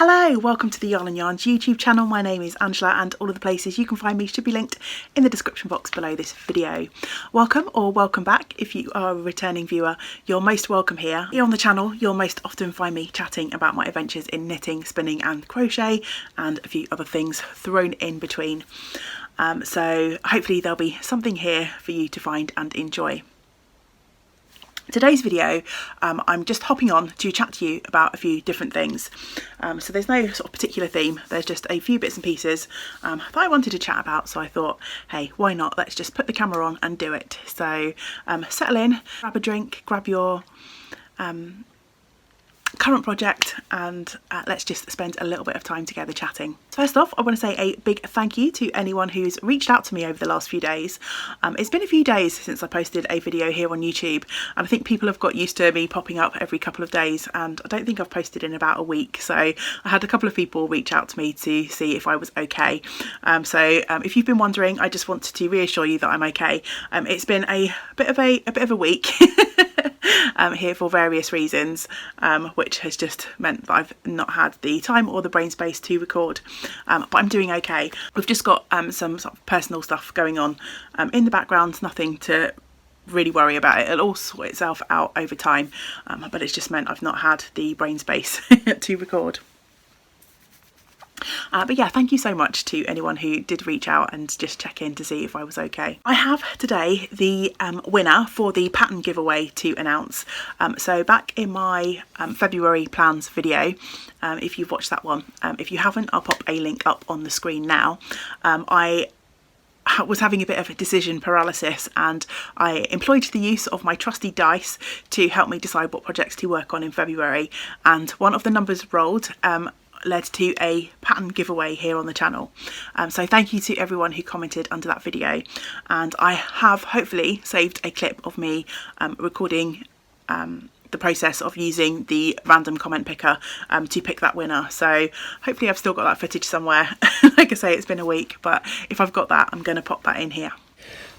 Hello, welcome to the Yarn and Yarns YouTube channel. My name is Angela and all of the places you can find me should be linked in the description box below this video. Welcome or welcome back. If you are a returning viewer, you're most welcome here. Here on the channel, you'll most often find me chatting about my adventures in knitting, spinning and crochet and a few other things thrown in between. So hopefully there'll be something here for you to find and enjoy. Today's video, I'm just hopping on to chat to you about a few different things. So there's no sort of particular theme, there's just a few bits and pieces that I wanted to chat about, so I thought, hey, why not, let's just put the camera on and do it. So settle in, grab a drink, grab your current project and let's just spend a little bit of time together chatting. First off, I want to say a big thank you to anyone who's reached out to me over the last few days. It's been a few days since I posted a video here on YouTube and I think people have got used to me popping up every couple of days and I don't think I've posted in about a week, so I had a couple of people reach out to me to see if I was okay. So if you've been wondering, I just wanted to reassure you that I'm okay. It's been a bit of a week here for various reasons, which has just meant that I've not had the time or the brain space to record, but I'm doing okay. We've just got some sort of personal stuff going on in the background, nothing to really worry about. It'll all sort itself out over time, but it's just meant I've not had the brain space to record. But yeah, thank you so much to anyone who did reach out and just check in to see if I was okay. I have today the winner for the pattern giveaway to announce. So back in my February plans video, if you've watched that one, if you haven't, I'll pop a link up on the screen now. I was having a bit of a decision paralysis and I employed the use of my trusty dice to help me decide what projects to work on in February, and one of the numbers rolled led to a pattern giveaway here on the channel. So thank you to everyone who commented under that video, and I have hopefully saved a clip of me recording the process of using the random comment picker to pick that winner. So hopefully I've still got that footage somewhere. Like I say, it's been a week, but if I've got that, I'm going to pop that in here.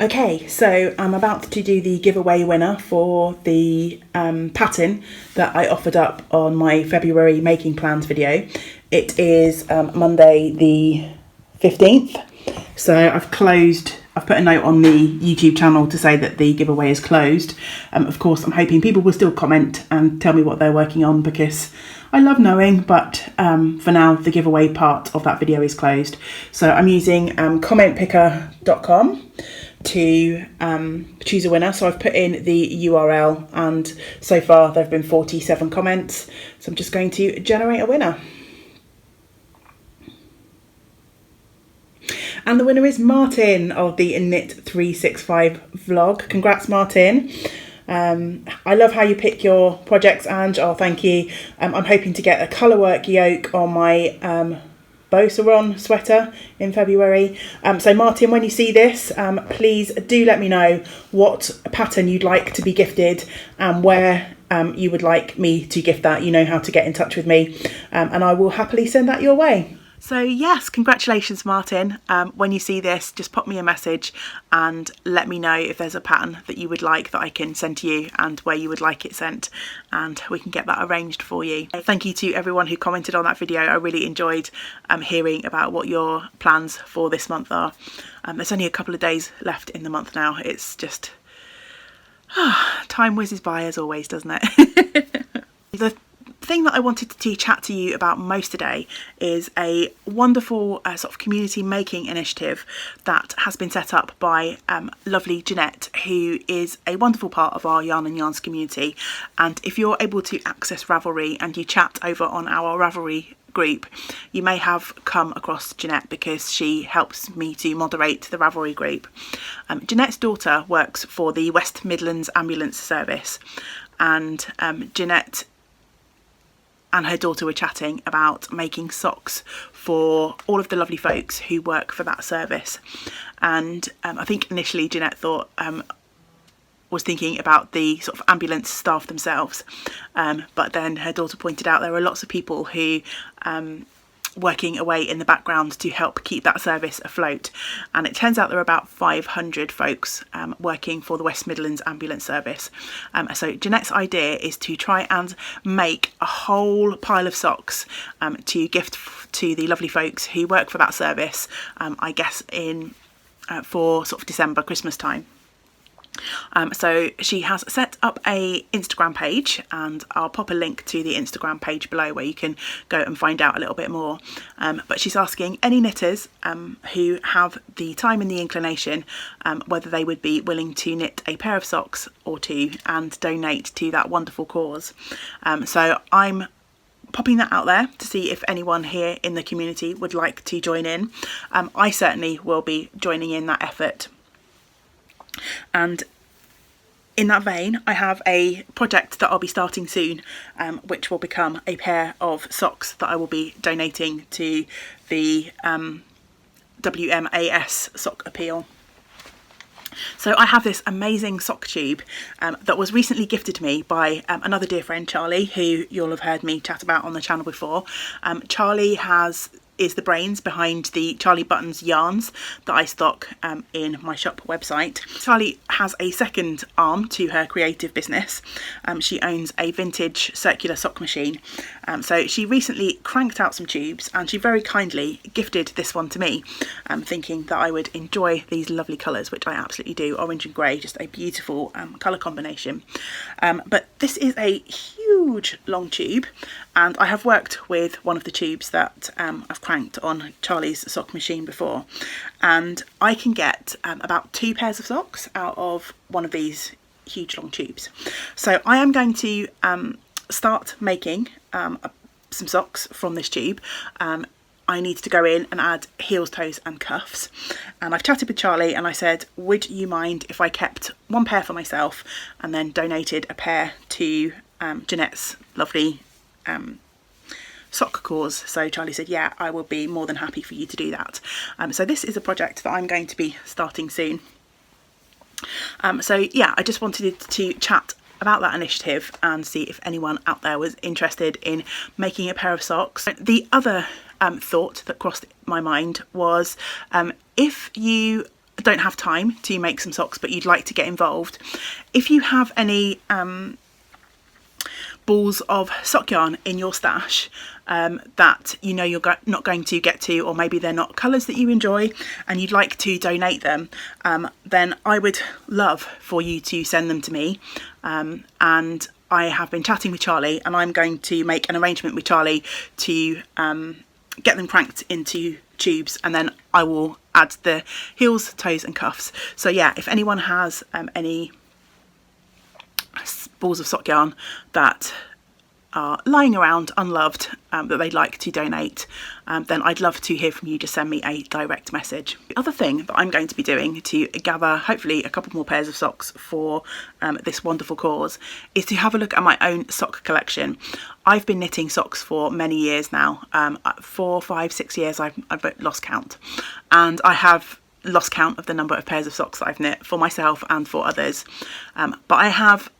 Okay, so I'm about to do the giveaway winner for the pattern that I offered up on my February making plans video. It is Monday the 15th, so I've put a note on the YouTube channel to say that the giveaway is closed. Of course, I'm hoping people will still comment and tell me what they're working on because I love knowing, but for now the giveaway part of that video is closed. So I'm using commentpicker.com to choose a winner. So I've put in the URL and so far there have been 47 comments. So I'm just going to generate a winner. And the winner is Martin of the Knit 365 vlog. Congrats, Martin. I love how you pick your projects, Ange. Oh, thank you. I'm hoping to get a colourwork yoke on my Bow Sarong sweater in February. So Martin, when you see this, please do let me know what pattern you'd like to be gifted and where you would like me to gift that. You know how to get in touch with me, and I will happily send that your way. So yes, congratulations, Martin. When you see this, just pop me a message and let me know if there's a pattern that you would like that I can send to you and where you would like it sent, and we can get that arranged for you. Thank you to everyone who commented on that video. I really enjoyed hearing about what your plans for this month are. There's only a couple of days left in the month now. It's just time whizzes by as always, doesn't it? The thing that I wanted to chat to you about most today is a wonderful sort of community making initiative that has been set up by lovely Jeanette, who is a wonderful part of our Yarn and Yarns community. And if you're able to access Ravelry and you chat over on our Ravelry group, you may have come across Jeanette because she helps me to moderate the Ravelry group. Jeanette's daughter works for the West Midlands Ambulance Service, and Jeanette and her daughter were chatting about making socks for all of the lovely folks who work for that service. And I think initially Jeanette thought was thinking about the sort of ambulance staff themselves, but then her daughter pointed out there are lots of people who working away in the background to help keep that service afloat. And it turns out there are about 500 folks working for the West Midlands Ambulance Service. So Jeanette's idea is to try and make a whole pile of socks to gift to the lovely folks who work for that service, I guess in for sort of December, Christmas time. So she has set up a Instagram page, and I'll pop a link to the Instagram page below where you can go and find out a little bit more. But she's asking any knitters who have the time and the inclination whether they would be willing to knit a pair of socks or two and donate to that wonderful cause. So I'm popping that out there to see if anyone here in the community would like to join in. I certainly will be joining in that effort. And in that vein, I have a project that I'll be starting soon, which will become a pair of socks that I will be donating to the WMAS sock appeal. So I have this amazing sock tube that was recently gifted to me by another dear friend, Charlie, who you'll have heard me chat about on the channel before. Charlie is the brains behind the Charlie Buttons yarns that I stock in my shop website. Charlie has a second arm to her creative business. She owns a vintage circular sock machine. So she recently cranked out some tubes, and she very kindly gifted this one to me, thinking that I would enjoy these lovely colours, which I absolutely do. Orange and grey, just a beautiful colour combination. But this is a huge long tube, and I have worked with one of the tubes that I've cranked on Charlie's sock machine before, and I can get about 2 pairs of socks out of one of these huge long tubes. So I am going to start making some socks from this tube. I need to go in and add heels, toes and cuffs, and I've chatted with Charlie and I said, would you mind if I kept 1 pair for myself and then donated a pair to Jeanette's lovely sock cause? So Charlie said, yeah, I will be more than happy for you to do that. So this is a project that I'm going to be starting soon. So yeah, I just wanted to chat about that initiative and see if anyone out there was interested in making a pair of socks. The other thought that crossed my mind was if you don't have time to make some socks but you'd like to get involved, if you have any balls of sock yarn in your stash that you know you're not going to get to, or maybe they're not colours that you enjoy and you'd like to donate them, then I would love for you to send them to me. And I have been chatting with Charlie, and I'm going to make an arrangement with Charlie to get them cranked into tubes, and then I will add the heels, toes and cuffs. So yeah, if anyone has any balls of sock yarn that are lying around unloved that they'd like to donate, then I'd love to hear from you. Just send me a direct message. The other thing that I'm going to be doing to gather hopefully a couple more pairs of socks for this wonderful cause is to have a look at my own sock collection. I've been knitting socks for many years now, 4, 5, 6 years. I've lost count, and I have lost count of the number of pairs of socks that I've knit for myself and for others. But I have,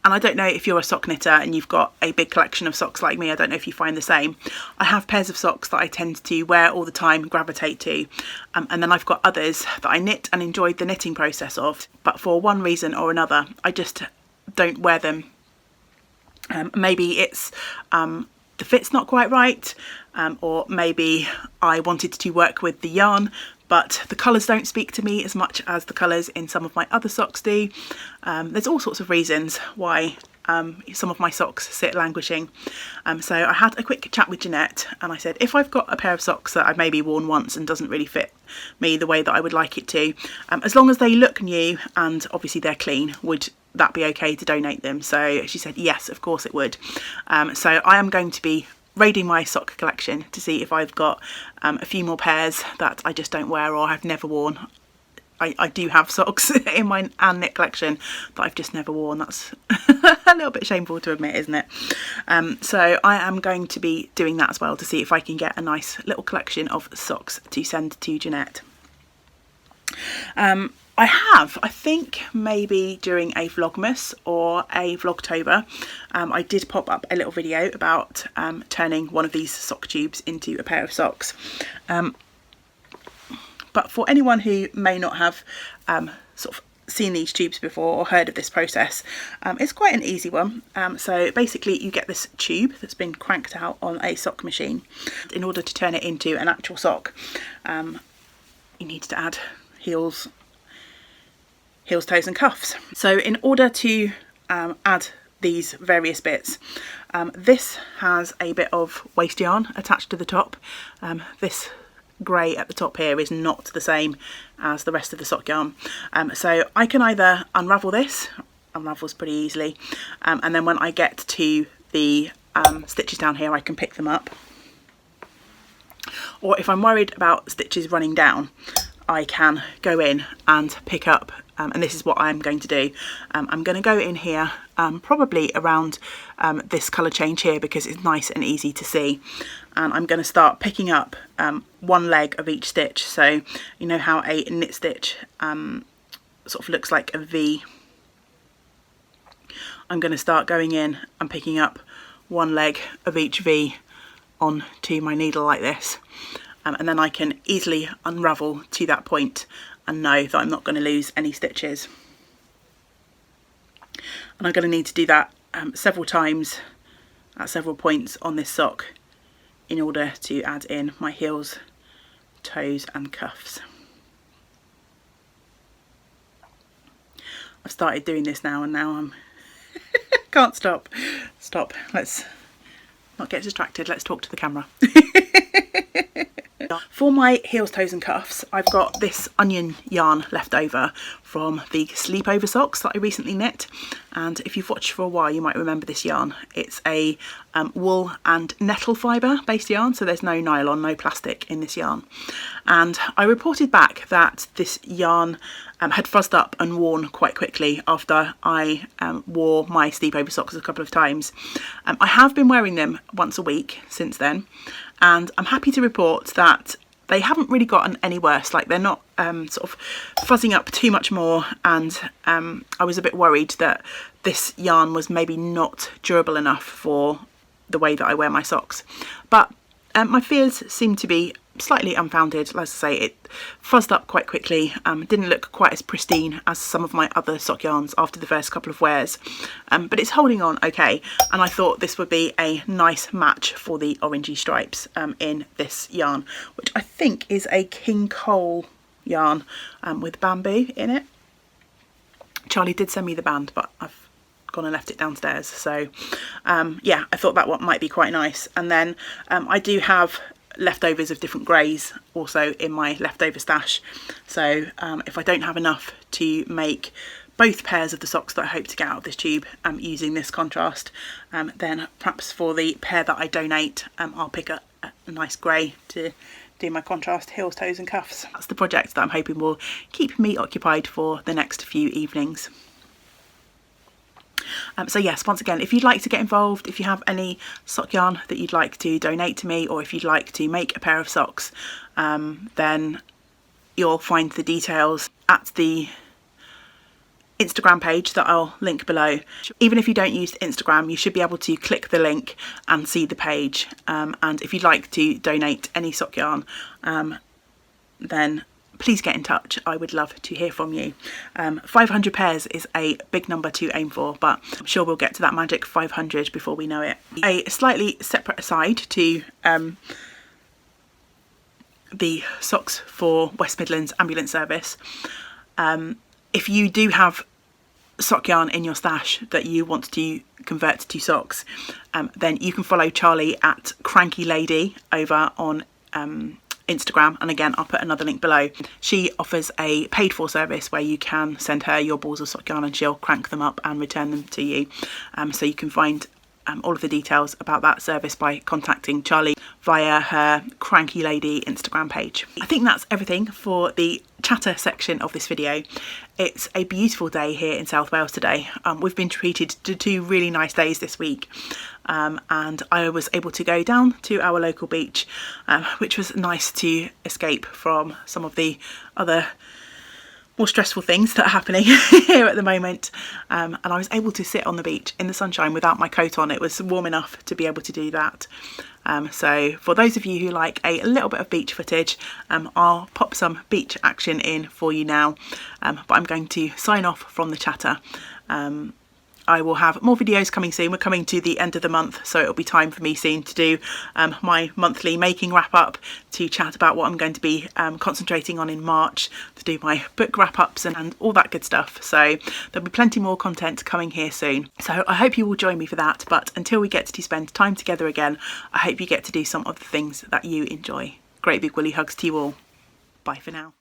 and I don't know if you're a sock knitter and you've got a big collection of socks like me, I don't know if you find the same. I have pairs of socks that I tend to wear all the time, gravitate to, and then I've got others that I knit and enjoyed the knitting process of, but for one reason or another I just don't wear them. Maybe it's the fit's not quite right, or maybe I wanted to work with the yarn but the colours don't speak to me as much as the colours in some of my other socks do. There's all sorts of reasons why some of my socks sit languishing. So I had a quick chat with Jeanette and I said, if I've got a pair of socks that I've maybe worn once and doesn't really fit me the way that I would like it to, as long as they look new and obviously they're clean, would that be okay to donate them? So she said yes, of course it would. So I am going to be raiding my sock collection to see if I've got a few more pairs that I just don't wear or have never worn. I do have socks in my and knit collection that I've just never worn. That's a little bit shameful to admit, isn't it? So I am going to be doing that as well to see if I can get a nice little collection of socks to send to Jeanette. I think maybe during a Vlogmas or a Vlogtober, I did pop up a little video about turning one of these sock tubes into a pair of socks. But for anyone who may not have sort of seen these tubes before or heard of this process, it's quite an easy one. So basically you get this tube that's been cranked out on a sock machine. In order to turn it into an actual sock, you need to add heels, toes and cuffs. So in order to add these various bits, this has a bit of waste yarn attached to the top. This grey at the top here is not the same as the rest of the sock yarn. So I can either unravel this, unravels pretty easily, and then when I get to the stitches down here I can pick them up. Or if I'm worried about stitches running down, I can go in and pick up, and this is what I'm going to do. I'm going to go in here probably around this colour change here because it's nice and easy to see, and I'm going to start picking up one leg of each stitch. So you know how a knit stitch sort of looks like a V. I'm going to start going in and picking up one leg of each V onto my needle like this. And then I can easily unravel to that point and know that I'm not going to lose any stitches. And I'm going to need to do that several times at several points on this sock in order to add in my heels, toes and cuffs. I've started doing this now and now I'm can't stop. Let's not get distracted, let's talk to the camera. For my heels, toes and cuffs, I've got this onion yarn left over from the sleepover socks that I recently knit, and if you've watched for a while you might remember this yarn. It's a wool and nettle fibre based yarn, so there's no nylon, no plastic in this yarn. And I reported back that this yarn had fuzzed up and worn quite quickly after I wore my sleepover socks a couple of times. I have been wearing them once a week since then, and I'm happy to report that they haven't really gotten any worse. Like, they're not sort of fuzzing up too much more, and I was a bit worried that this yarn was maybe not durable enough for the way that I wear my socks. But my fears seem to be slightly unfounded. As I say, it fuzzed up quite quickly, didn't look quite as pristine as some of my other sock yarns after the first couple of wears, but it's holding on okay, and I thought this would be a nice match for the orangey stripes in this yarn, which I think is a King Cole yarn with bamboo in it. Charlie did send me the band, but I've gone and left it downstairs, so yeah, I thought that one might be quite nice. And then I do have leftovers of different greys also in my leftover stash, so if I don't have enough to make both pairs of the socks that I hope to get out of this tube using this contrast, then perhaps for the pair that I donate I'll pick a nice grey to do my contrast heels, toes and cuffs. That's the project that I'm hoping will keep me occupied for the next few evenings. So yes, once again, if you'd like to get involved, if you have any sock yarn that you'd like to donate to me, or if you'd like to make a pair of socks, then you'll find the details at the Instagram page that I'll link below. Even if you don't use Instagram, you should be able to click the link and see the page. And if you'd like to donate any sock yarn, then please get in touch. I would love to hear from you. 500 pairs is a big number to aim for, but I'm sure we'll get to that magic 500 before we know it. A slightly separate aside to the socks for West Midlands Ambulance Service, if you do have sock yarn in your stash that you want to convert to socks, then you can follow Charlie at Cranky Lady over on Instagram, and again I'll put another link below. She offers a paid for service where you can send her your balls of sock yarn and she'll crank them up and return them to you. So you can find all of the details about that service by contacting Charlie via her Cranky Lady Instagram page. I think that's everything for the chatter section of this video. It's a beautiful day here in South Wales today. We've been treated to 2 really nice days this week, and I was able to go down to our local beach, which was nice to escape from some of the other more stressful things that are happening here at the moment, and I was able to sit on the beach in the sunshine without my coat on. It was warm enough to be able to do that. So for those of you who like a little bit of beach footage, I'll pop some beach action in for you now, but I'm going to sign off from the chatter. I will have more videos coming soon. We're coming to the end of the month, so it'll be time for me soon to do my monthly making wrap up, to chat about what I'm going to be concentrating on in March, to do my book wrap ups and all that good stuff. So there'll be plenty more content coming here soon. So I hope you will join me for that. But until we get to spend time together again, I hope you get to do some of the things that you enjoy. Great big woolly hugs to you all. Bye for now.